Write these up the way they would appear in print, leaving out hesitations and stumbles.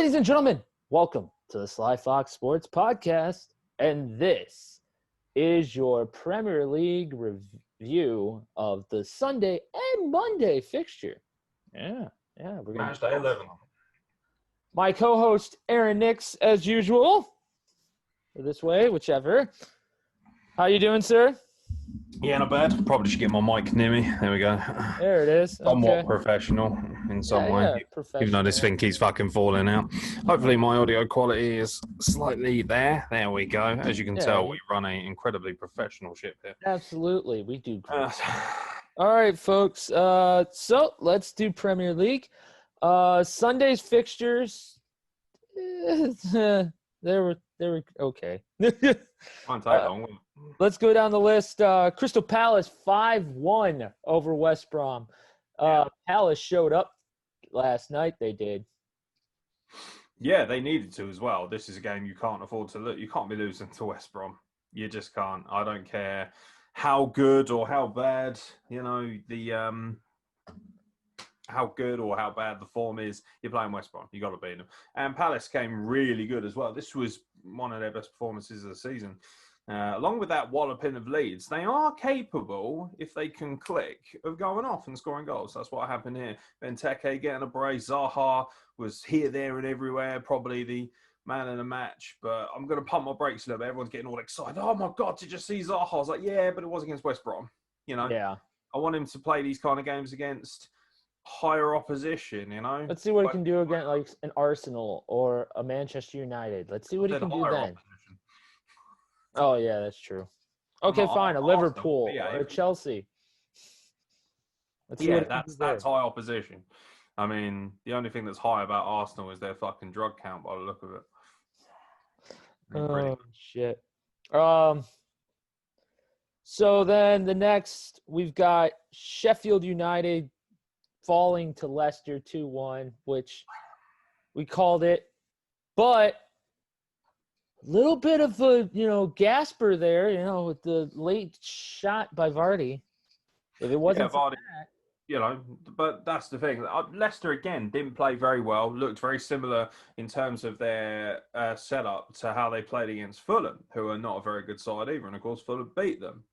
Ladies and gentlemen, welcome to the Sly Fox Sports podcast, and this is your Premier League review of the Sunday and Monday fixture. Yeah, we're gonna Matchday 11. My co-host Aaron Nix, as usual, or this way, whichever. How you doing, sir? Yeah, not bad. Probably should get my mic near me. There we go. There it is. Somewhat professional in some way. Yeah, professional. Even though this thing keeps fucking falling out. Hopefully my audio quality is slightly there. There we go. As you can tell, we run an incredibly professional ship here. Absolutely. We do. All right, folks. So let's do Premier League. Sunday's fixtures, they were okay. Won't take long. Let's go down the list. Crystal Palace 5-1 over West Brom. Palace showed up last night. They did. Yeah, they needed to as well. This is a game you can't afford to lose. You can't be losing to West Brom. You just can't. I don't care how good or how bad, how good or how bad the form is. You're playing West Brom. You got to beat them. And Palace came really good as well. This was one of their best performances of the season. Along with that walloping of leads, they are capable, if they can click, of going off and scoring goals. That's what happened here. Benteke getting a brace. Zaha was here, there, and everywhere. Probably the man in the match. But I'm going to pump my brakes a little bit. Everyone's getting all excited. Oh, my God, did you see Zaha? I was like, yeah, but it was against West Brom. Yeah. I want him to play these kind of games against higher opposition, Let's see what he can do against like an Arsenal or a Manchester United. Let's see what he can do then. Opposition. Oh, yeah, that's true. Okay, fine. A Liverpool or a Chelsea. That's high opposition. I mean, the only thing that's high about Arsenal is their fucking drug count by the look of it. Oh, shit. So then the next, we've got Sheffield United falling to Leicester 2-1, which we called it. But little bit of a, gasper there, with the late shot by Vardy. If it wasn't Vardy, but that's the thing. Leicester, again, didn't play very well. Looked very similar in terms of their setup to how they played against Fulham, who are not a very good side either. And, of course, Fulham beat them.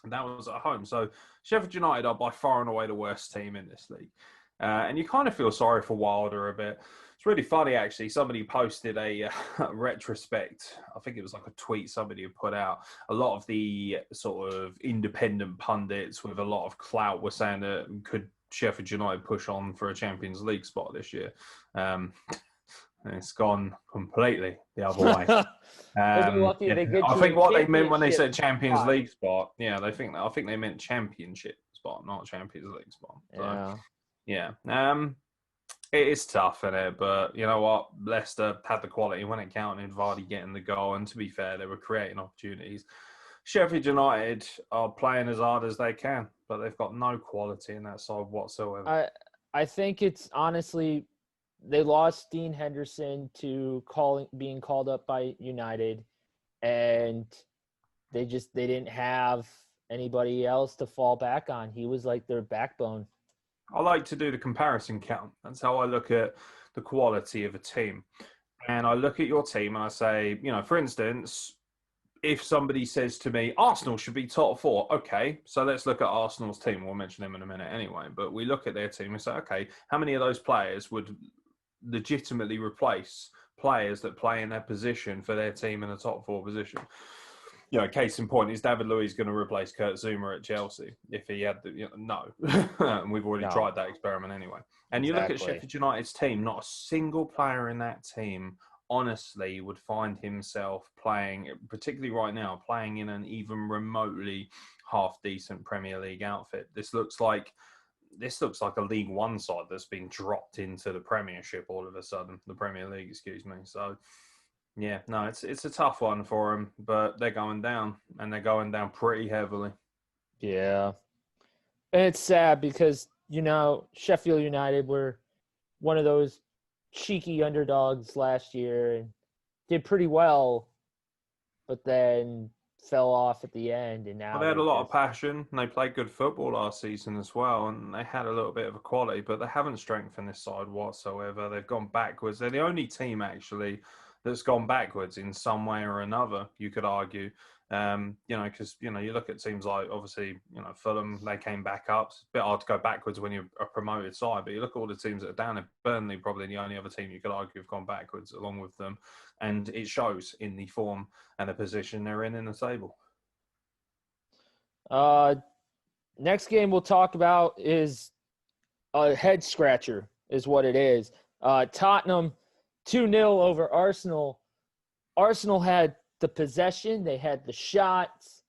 And that was at home. So Sheffield United are by far and away the worst team in this league. And you kind of feel sorry for Wilder a bit. It's really funny, actually. Somebody posted a retrospect. I think it was like a tweet somebody had put out. A lot of the sort of independent pundits with a lot of clout were saying that could Sheffield United push on for a Champions League spot this year. And it's gone completely the other way. I think what they meant when they said Champions League spot, I think they meant championship spot, not Champions League spot. So, it is tough, isn't it? But you know what? Leicester had the quality when it counted, Vardy getting the goal. And to be fair, they were creating opportunities. Sheffield United are playing as hard as they can, but they've got no quality in that side whatsoever. I think it's honestly, they lost Dean Henderson to being called up by United, and they didn't have anybody else to fall back on. He was like their backbone. I like to do the comparison count. That's how I look at the quality of a team. And I look at your team and I say, for instance, if somebody says to me, Arsenal should be top 4, okay, so let's look at Arsenal's team. We'll mention them in a minute anyway. But we look at their team and say, okay, how many of those players would legitimately replace players that play in their position for their team in a top 4 position? Case in point, is David Luiz going to replace Kurt Zouma at Chelsea if he had no. And we've already tried that experiment anyway. And you look at Sheffield United's team, not a single player in that team, honestly, would find himself playing, particularly right now, playing in an even remotely half-decent Premier League outfit. This looks like a League One side that's been dropped into the Premiership all of a sudden, the Premier League, excuse me. So, yeah, no, it's a tough one for them, but they're going down, and they're going down pretty heavily. Yeah. And it's sad because, Sheffield United were one of those cheeky underdogs last year and did pretty well, but then fell off at the end, and now Well, they had a lot of just, passion, and they played good football last season as well, and they had a little bit of a quality, but they haven't strengthened this side whatsoever. They've gone backwards. They're the only team, actually, that's gone backwards in some way or another, you could argue. Because, you look at teams like, obviously, Fulham, they came back up. It's a bit hard to go backwards when you're a promoted side, but you look at all the teams that are down there. Burnley, probably the only other team you could argue have gone backwards along with them, and it shows in the form and the position they're in the table. next game we'll talk about is a head scratcher, is what it is. Tottenham 2-0 over Arsenal. Arsenal had the possession, they had the shots,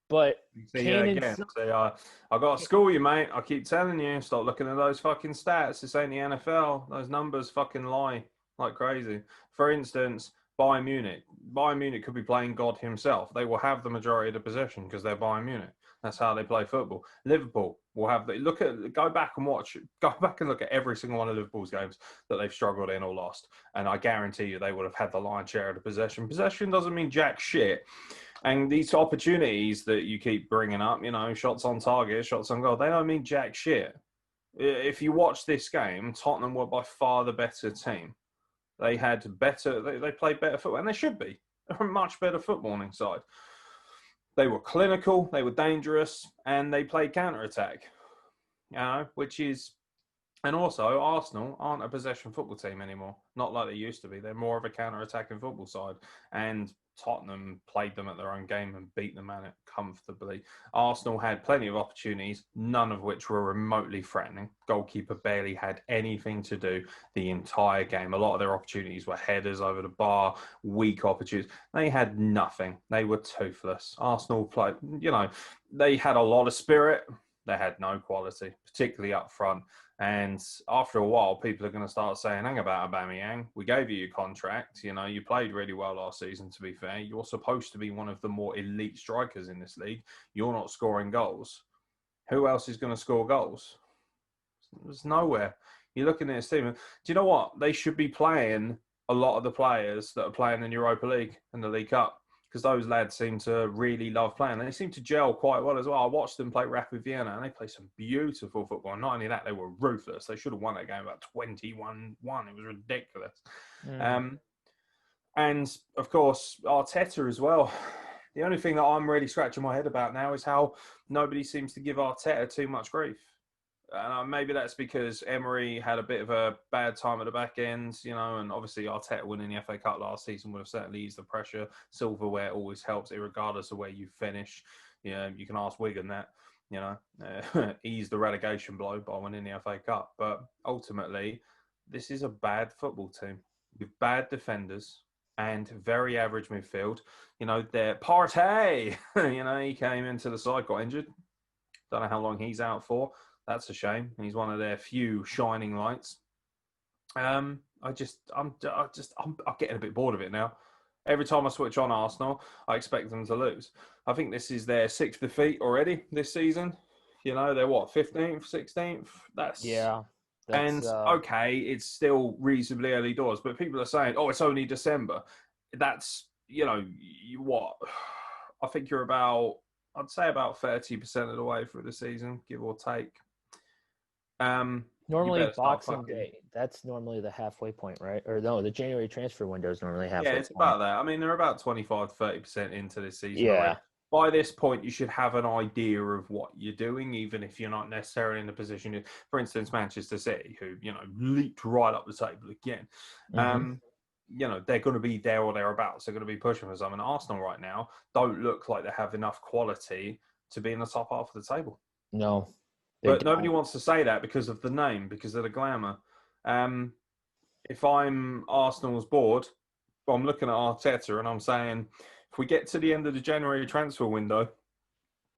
but I got to school you, mate. I keep telling you, stop looking at those fucking stats. This ain't the NFL. Those numbers fucking lie like crazy. For instance, Bayern Munich could be playing God himself. They will have the majority of the possession because they're Bayern Munich. That's how they play football. Liverpool will have go back and look at every single one of Liverpool's games that they've struggled in or lost. And I guarantee you they would have had the lion's share of the possession. Possession doesn't mean jack shit. And these opportunities that you keep bringing up, shots on target, shots on goal, they don't mean jack shit. If you watch this game, Tottenham were by far the better team. They had they played better football, and they should be. They're a much better footballing side. They were clinical, they were dangerous, and they played counter-attack. And also Arsenal aren't a possession football team anymore. Not like they used to be. They're more of a counter-attacking football side. And Tottenham played them at their own game and beat them at it comfortably. Arsenal had plenty of opportunities, none of which were remotely threatening. Goalkeeper barely had anything to do the entire game. A lot of their opportunities were headers over the bar, weak opportunities. They had nothing. They were toothless. Arsenal played, they had a lot of spirit. They had no quality, particularly up front. And after a while, people are going to start saying, hang about Aubameyang. We gave you your contract. You played really well last season, to be fair. You're supposed to be one of the more elite strikers in this league. You're not scoring goals. Who else is going to score goals? There's nowhere. You're looking at this team. Do you know what? They should be playing a lot of the players that are playing in Europa League and the League Cup, because those lads seem to really love playing. They seem to gel quite well as well. I watched them play Rapid Vienna, and they play some beautiful football. And not only that, they were ruthless. They should have won that game about 21-1. It was ridiculous. And, of course, Arteta as well. The only thing that I'm really scratching my head about now is how nobody seems to give Arteta too much grief. Maybe that's because Emery had a bit of a bad time at the back end, and obviously Arteta winning the FA Cup last season would have certainly eased the pressure. Silverware always helps, regardless of where you finish. You can ask Wigan that, ease the relegation blow by winning the FA Cup. But ultimately, this is a bad football team with bad defenders and very average midfield. They're Partey. He came into the side, got injured. Don't know how long he's out for. That's a shame. He's one of their few shining lights. I'm getting a bit bored of it now. Every time I switch on Arsenal, I expect them to lose. I think this is their 6th defeat already this season. They're what, 15th, 16th? Okay, it's still reasonably early doors, but people are saying, oh, it's only December. That's, what? I think you're I'd say about 30% of the way through the season, give or take. Normally Boxing Day, that's normally the halfway point, right? Or no, the January transfer window is normally halfway. Yeah, it's about that. I mean, they're about 25 to 30% into this season. Yeah. Already. By this point, you should have an idea of what you're doing, even if you're not necessarily in a position. For instance, Manchester City, who leaped right up the table again. They're going to be there or thereabouts. They're going to be pushing for something. Arsenal right now don't look like they have enough quality to be in the top half of the table. No. But nobody wants to say that because of the name, because of the glamour. If I'm Arsenal's board, I'm looking at Arteta and I'm saying, if we get to the end of the January transfer window,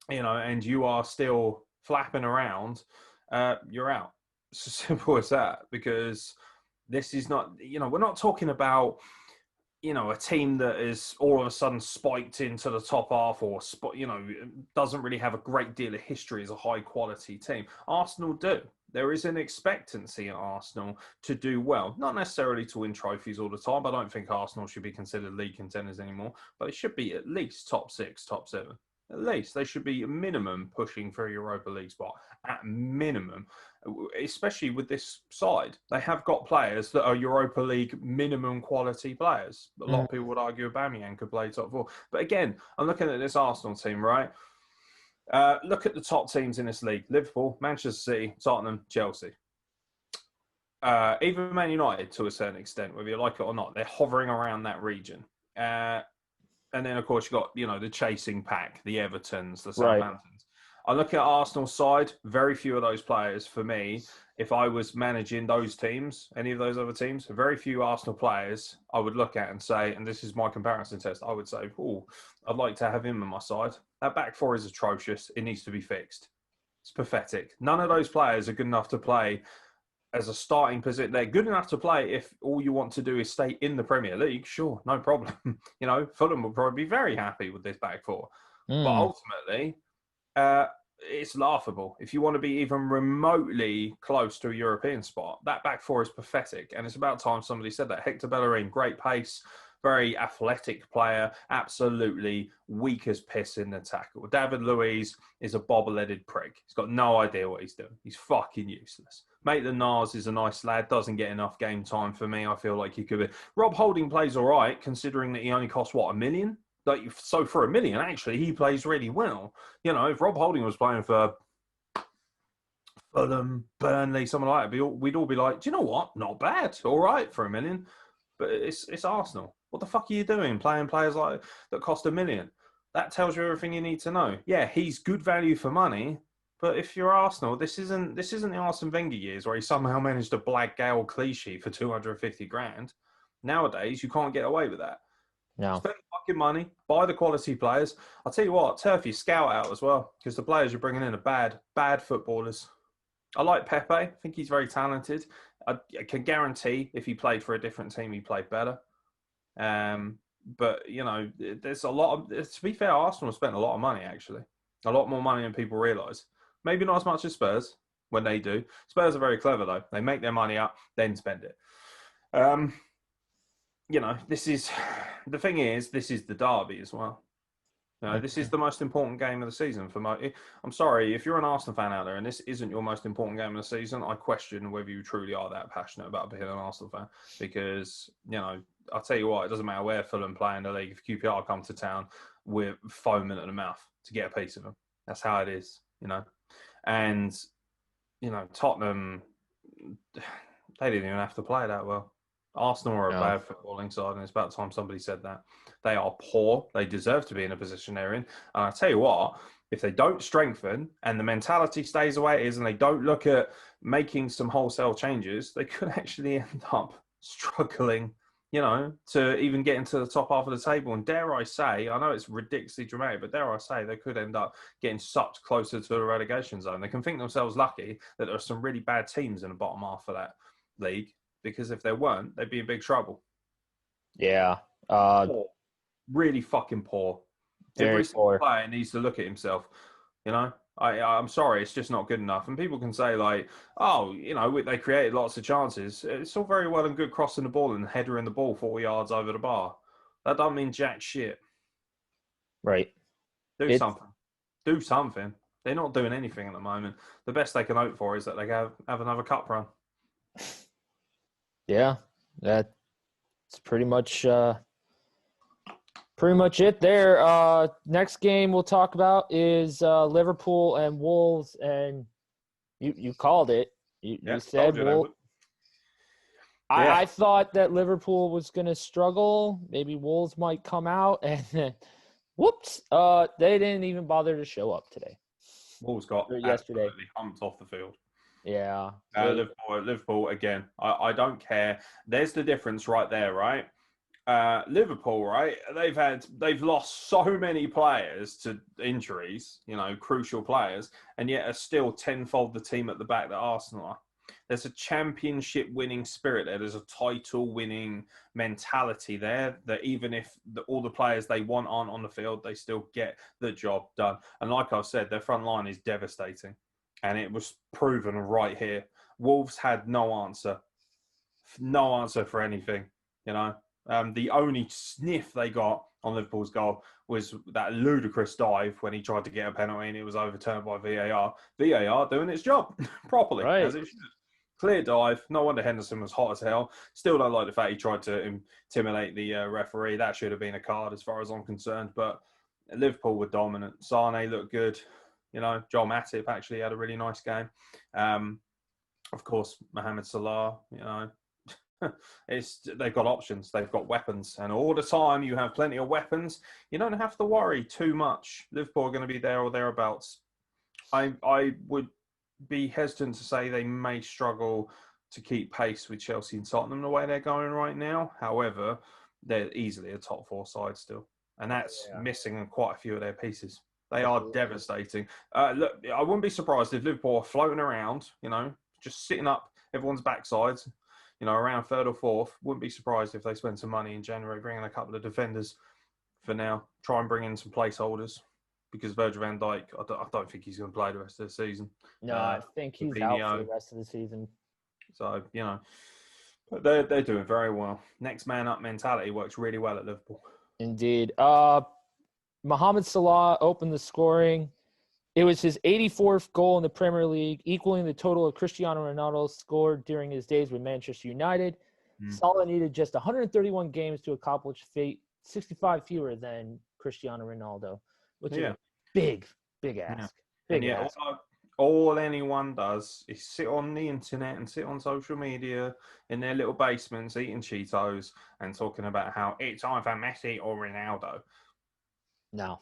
and you are still flapping around, you're out. It's as simple as that, because this is not, we're not talking about a team that is all of a sudden spiked into the top half or, doesn't really have a great deal of history as a high-quality team. Arsenal do. There is an expectancy at Arsenal to do well. Not necessarily to win trophies all the time. I don't think Arsenal should be considered league contenders anymore, but it should be at least top 6, top 7. At least they should be a minimum pushing for a Europa League spot, at minimum, especially with this side. They have got players that are Europa League minimum quality players. A lot of people would argue Aubameyang could play top 4. But again, I'm looking at this Arsenal team, right? Look at the top teams in this league. Liverpool, Manchester City, Tottenham, Chelsea. Even Man United, to a certain extent, whether you like it or not, they're hovering around that region. And then, of course, you've got, the chasing pack, the Evertons, the Southamptons. Right. I look at Arsenal's side, very few of those players, for me, if I was managing those teams, any of those other teams, very few Arsenal players I would look at and say, and this is my comparison test, I would say, I'd like to have him on my side. That back four is atrocious. It needs to be fixed. It's pathetic. None of those players are good enough to play as a starting position. They're good enough to play if all you want to do is stay in the Premier League. Sure, no problem. Fulham will probably be very happy with this back four. But ultimately, it's laughable. If you want to be even remotely close to a European spot, that back four is pathetic. And it's about time somebody said that. Hector Bellerin, great pace, very athletic player, absolutely weak as piss in the tackle. David Luiz is a bobble-headed prick. He's got no idea what he's doing. He's fucking useless. Maitland-Niles is a nice lad, doesn't get enough game time for me. I feel like he could be. Rob Holding plays all right, considering that he only costs, $1 million? So for $1 million, actually, he plays really well. If Rob Holding was playing for Fulham, Burnley, someone like that, we'd all be like, do you know what? Not bad. All right for $1 million. But it's Arsenal. What the fuck are you doing playing players like that cost $1 million? That tells you everything you need to know. Yeah, he's good value for money, but if you're Arsenal, this isn't the Arsene Wenger years where he somehow managed to blag Gael Clichy for 250 grand. Nowadays, you can't get away with that. No. Spend the fucking money, buy the quality players. I'll tell you what, turf your scout out as well, because the players you're bringing in are bad footballers. I like Pepe. I think he's very talented. I can guarantee if he played for a different team, he'd play better. But, there's a lot of... To be fair, Arsenal spent a lot of money, actually. A lot more money than people realise. Maybe not as much as Spurs, when they do. Spurs are very clever, though. They make their money up, then spend it. This is... The thing is, this is the derby as well. This is the most important game of the season for me. I'm sorry, if you're an Arsenal fan out there and this isn't your most important game of the season, I question whether you truly are that passionate about being an Arsenal fan. Because, I'll tell you what, it doesn't matter where Fulham play in the league. If QPR come to town, we're foaming at the mouth to get a piece of them. That's how it is, And, Tottenham, they didn't even have to play that well. Arsenal are a bad footballing side, and it's about time somebody said that. They are poor. They deserve to be in a position they're in. And I tell you what, if they don't strengthen and the mentality stays the way it is and they don't look at making some wholesale changes, they could actually end up struggling, to even get into the top half of the table. And dare I say, I know it's ridiculously dramatic, but dare I say, they could end up getting sucked closer to the relegation zone. They can think themselves lucky that there are some really bad teams in the bottom half of that league. Because if there weren't, they'd be in big trouble. Yeah. Poor. Really fucking poor. Every single player needs to look at himself. I'm sorry, it's just not good enough. And people can say they created lots of chances. It's all very well and good crossing the ball and headering the ball 40 yards over the bar. That doesn't mean jack shit. Right. Do something. They're not doing anything at the moment. The best they can hope for is that they have another cup run. Yeah, that's pretty much it there. Next game we'll talk about is Liverpool and Wolves, and you called it. You said Wolves. I thought that Liverpool was going to struggle. Maybe Wolves might come out, and then whoops, they didn't even bother to show up today. Wolves got yesterday humped off the field. Yeah. Liverpool again. I don't care. There's the difference right there, right? Liverpool, right? They've lost so many players to injuries, crucial players, and yet are still tenfold the team at the back that Arsenal are. there's a championship winning spirit there. There's a title winning mentality there that even if all the players they want aren't on the field, they still get the job done. And like I've said, their front line is devastating. And it was proven right here. Wolves had no answer for anything, you know. The only sniff they got on Liverpool's goal was that ludicrous dive when he tried to get a penalty and it was overturned by VAR. VAR doing its job properly, Right. as it should. Clear dive. No wonder Henderson was hot as hell. Still don't like the fact he tried to intimidate the referee. That should have been a card as far as I'm concerned. But Liverpool were dominant. Sane looked good. You know, Joel Matip actually had a really nice game. Of course, Mohamed Salah, you know, they've got options, they've got weapons, and all the time you have plenty of weapons, you don't have to worry too much. Liverpool are going to be there or thereabouts. I would be hesitant to say they may struggle to keep pace with Chelsea and Tottenham the way they're going right now. However, they're easily a top four side still, and that's missing quite a few of their pieces. They are devastating. Look, I wouldn't be surprised if Liverpool are floating around, you know, just sitting up everyone's backsides, you know, around third or fourth. Wouldn't be surprised if they spend some money in January, bring in a couple of defenders for now. Try and bring in some placeholders because Virgil van Dijk, I don't think he's going to play the rest of the season. No, I think he's out for the rest of the season. So, you know, but they're doing very well. Next man up mentality works really well at Liverpool. Indeed. Mohamed Salah opened the scoring. It was his 84th goal in the Premier League, equaling the total of Cristiano Ronaldo scored during his days with Manchester United. Salah needed just 131 games to accomplish fate, 65 fewer than Cristiano Ronaldo, which is a big ask. Big ask. All anyone does is sit on the internet and sit on social media in their little basements eating Cheetos and talking about how it's either Messi or Ronaldo. No.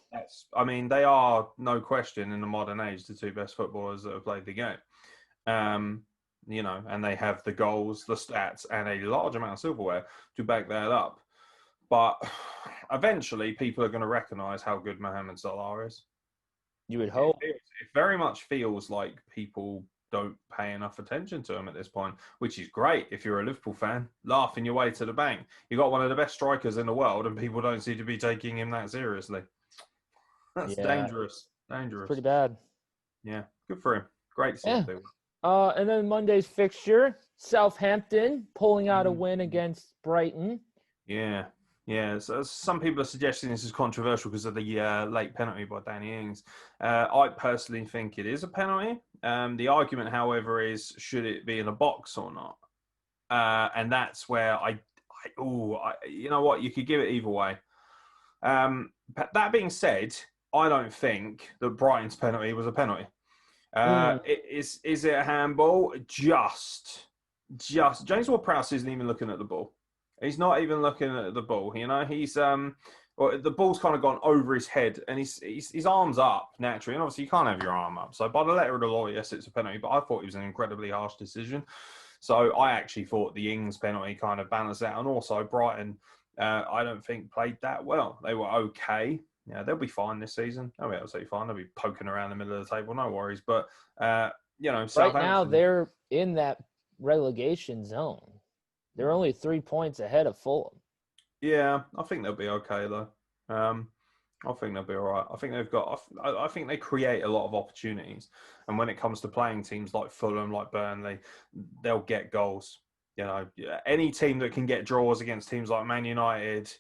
I mean, they are, no question, in the modern age, the two best footballers that have played the game. You know, and they have the goals, the stats, and a large amount of silverware to back that up. But eventually, people are going to recognise how good Mohamed Salah is. You would hope. It very much feels like people don't pay enough attention to him at this point, which is great if you're a Liverpool fan, laughing your way to the bank. You've got one of the best strikers in the world, and people don't seem to be taking him that seriously. That's dangerous. Dangerous. Pretty bad. Yeah, good for him. Great to see him do. And then Monday's fixture, Southampton pulling out a win against Brighton. Yeah. So some people are suggesting this is controversial because of the late penalty by Danny Ings. I personally think it is a penalty. The argument, however, is should it be in a box or not? And that's where you know what? You could give it either way. But that being said, I don't think that Brighton's penalty was a penalty. Is it a handball? Just James Ward-Prowse isn't even looking at the ball. He's not even looking at the ball. You know, he's the ball's kind of gone over his head, and his arm's up naturally. And obviously, you can't have your arm up. So by the letter of the law, yes, it's a penalty. But I thought it was an incredibly harsh decision. So I actually thought the Ings penalty kind of balanced out, and also Brighton. I don't think played that well. They were okay. Yeah, they'll be fine this season. They'll be absolutely fine. They'll be poking around the middle of the table, no worries. But, you know, right now they're in that relegation zone. They're only 3 points ahead of Fulham. Yeah, I think they'll be okay, though. I think they'll be all right. I think they've got. I think they create a lot of opportunities, and when it comes to playing teams like Fulham, like Burnley, they'll get goals. You know, any team that can get draws against teams like Man United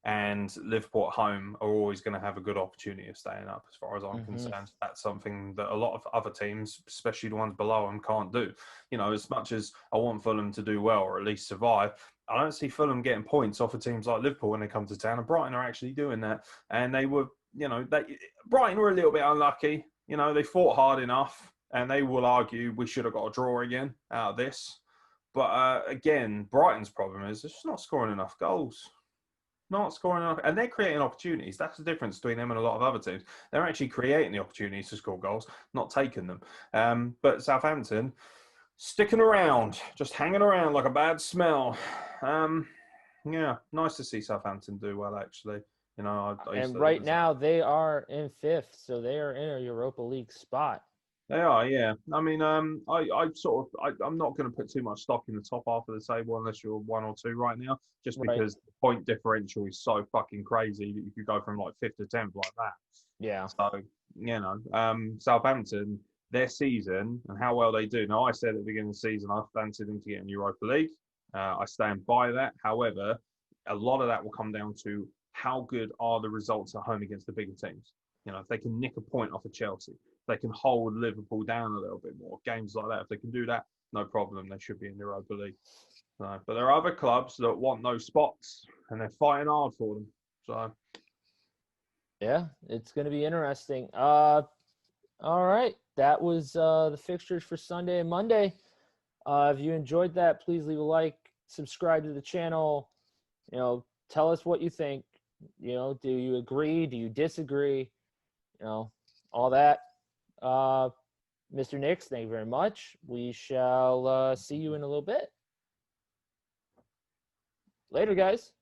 and Liverpool at home are always going to have a good opportunity of staying up, as far as I'm concerned. That's something that a lot of other teams, especially the ones below them, can't do. You know, as much as I want Fulham to do well or at least survive, I don't see Fulham getting points off of teams like Liverpool when they come to town. And Brighton are actually doing that. And they were, you know, Brighton were a little bit unlucky. You know, they fought hard enough, and they will argue we should have got a draw again out of this. But again, Brighton's problem is they're just not scoring enough goals. Not scoring enough. And they're creating opportunities. That's the difference between them and a lot of other teams. They're actually creating the opportunities to score goals, not taking them. But Southampton, sticking around, just hanging around like a bad smell. Yeah, nice to see Southampton do well, actually. You know, and right now they are in fifth, so they are in a Europa League spot. They are, yeah. I mean, I'm not going to put too much stock in the top half of the table unless you're one or two right now, just Right. because the point differential is so fucking crazy that you could go from like fifth to 10th like that. Yeah. So, Southampton, their season and how well they do. Now, I said at the beginning of the season, I fancied them to get in Europa League. I stand by that. However, a lot of that will come down to how good are the results at home against the bigger teams. If they can nick a point off of Chelsea, if they can hold Liverpool down a little bit more, games like that, if they can do that, no problem, they should be in the Europa League. So, but there are other clubs that want those spots, and they're fighting hard for them. So, Yeah, it's going to be interesting. All right. That was the fixtures for Sunday and Monday. If you enjoyed that, please leave a like, subscribe to the channel. Tell us what you think. Do you agree? Do you disagree? All that. Mr. Nix, thank you very much. We shall see you in a little bit. Later, guys.